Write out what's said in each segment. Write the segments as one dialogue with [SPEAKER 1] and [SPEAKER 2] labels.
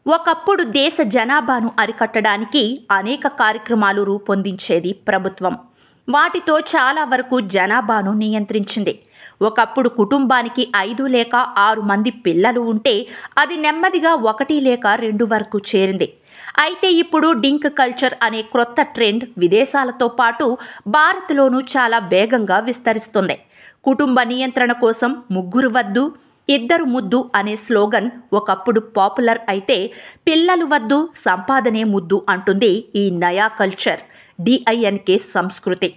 [SPEAKER 1] ఒకప్పుడు దేశ జనాభాను అరికట్టడానికి అనేక కార్యక్రమాలు రూపొందించేది ప్రభుత్వం. వాటితో చాలా వరకు జనాభాను నియంత్రించింది. ఒకప్పుడు కుటుంబానికి 5 లేక 6 మంది పిల్లలు ఉంటే అది నెమ్మదిగా 1 లేక 2 వరకు చేరింది. అయితే ఇప్పుడు డింక్ కల్చర్ అనే క్రొత్త ట్రెండ్ విదేశాలతో పాటు భారత్లోనూ చాలా వేగంగా విస్తరిస్తుంది. కుటుంబ నియంత్రణ కోసం ముగ్గురు వద్దు, ఇద్దరు ముద్దు అనే స్లోగన్ ఒకప్పుడు పాపులర్ అయితే, పిల్లలు వద్దు సంపాదనే ముద్దు అంటుంది ఈ నయా కల్చర్ డిఐఎన్కే సంస్కృతి.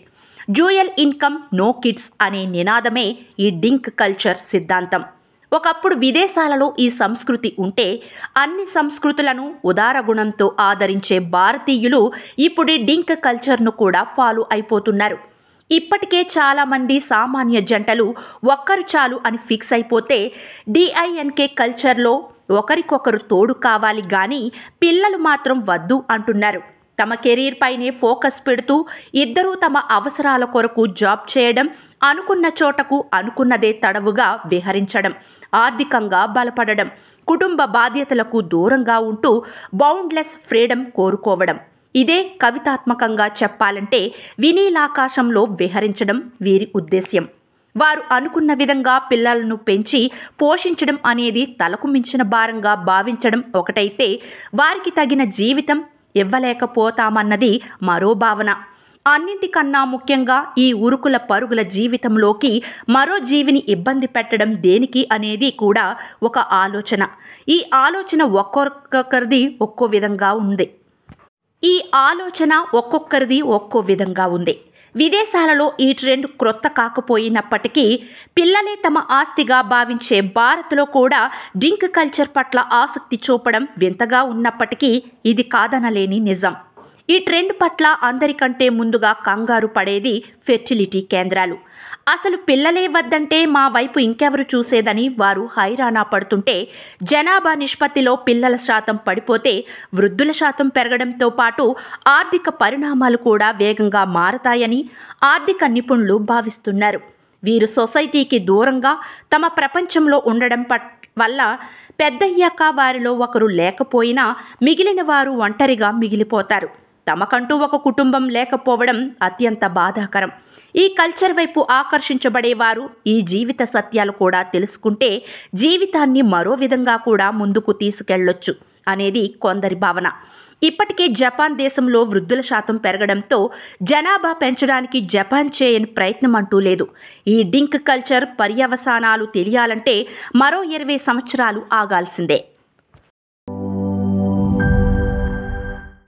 [SPEAKER 1] డ్యూయల్ ఇన్కమ్ నో కిడ్స్ అనే నినాదమే ఈ డింక్ కల్చర్ సిద్ధాంతం. ఒకప్పుడు విదేశాలలో ఈ సంస్కృతి ఉంటే అన్ని సంస్కృతులను ఉదార గుణంతో ఆదరించే భారతీయులు ఇప్పుడు ఈ డింక్ కల్చర్ను కూడా ఫాలో అయిపోతున్నారు. ఇప్పటికే చాలామంది సామాన్య జంటలు ఒక్కరు చాలు అని ఫిక్స్ అయిపోతే డిఐఎన్కే కల్చర్లో ఒకరికొకరు తోడు కావాలి కానీ పిల్లలు మాత్రం వద్దు అంటున్నారు. తమ కెరీర్ పైనే ఫోకస్ పెడుతూ ఇద్దరూ తమ అవసరాల కొరకు జాబ్ చేయడం, అనుకున్న చోటకు అనుకున్నదే తడవుగా విహరించడం, ఆర్థికంగా బలపడడం, కుటుంబ బాధ్యతలకు దూరంగా ఉంటూ బౌండ్లెస్ ఫ్రీడమ్ కోరుకోవడం. ఇదే కవితాత్మకంగా చెప్పాలంటే వినీలాకాశంలో విహరించడం వీరి ఉద్దేశ్యం. వారు అనుకున్న విధంగా పిల్లలను పెంచి పోషించడం అనేది తలకు మించిన భారంగా భావించడం ఒకటైతే, వారికి తగిన జీవితం ఇవ్వలేకపోతామన్నది మరో భావన. అన్నింటికన్నా ముఖ్యంగా ఈ ఉరుకుల పరుగుల జీవితంలోకి మరో జీవిని ఇబ్బంది పెట్టడం దేనికి అనేది కూడా ఒక ఆలోచన. ఈ ఆలోచన ఒక్కొక్కరిది ఒక్కో విధంగా ఉంది. విదేశాలలో ఈ ట్రెండ్ క్రొత్త కాకపోయినప్పటికీ పిల్లలే తమ ఆస్తిగా భావించే భారత్లో కూడా డింక్ కల్చర్ పట్ల ఆసక్తి చూపడం వింతగా ఉన్నప్పటికీ ఇది కాదనలేని నిజం. ఈ ట్రెండ్ పట్ల అందరికంటే ముందుగా కంగారు పడేది ఫెర్టిలిటీ కేంద్రాలు. అసలు పిల్లలే వద్దంటే మా వైపు ఇంకెవరు చూసేదని వారు హైరానా పడుతుంటే, జనాభా నిష్పత్తిలో పిల్లల శాతం పడిపోతే వృద్ధుల శాతం పెరగడంతో పాటు ఆర్థిక పరిణామాలు కూడా వేగంగా మారతాయని ఆర్థిక నిపుణులు భావిస్తున్నారు. వీరు సొసైటీకి దూరంగా తమ ప్రపంచంలో ఉండడం వల్ల పెద్దయ్యాక వారిలో ఒకరు లేకపోయినా మిగిలిన వారు ఒంటరిగా మిగిలిపోతారు. తమకంటూ ఒక కుటుంబం లేకపోవడం అత్యంత బాధాకరం. ఈ కల్చర్ వైపు ఆకర్షించబడేవారు ఈ జీవిత సత్యాలు కూడా తెలుసుకుంటే జీవితాన్ని మరో విధంగా కూడా ముందుకు తీసుకెళ్లొచ్చు అనేది కొందరి భావన. ఇప్పటికే జపాన్ దేశంలో వృద్ధుల శాతం పెరగడంతో జనాభా పెంచడానికి జపాన్ చేయని ప్రయత్నం అంటూ లేదు. ఈ డింక్ కల్చర్ పర్యవసానాలు తెలియాలంటే మరో 20 సంవత్సరాలు ఆగాల్సిందే.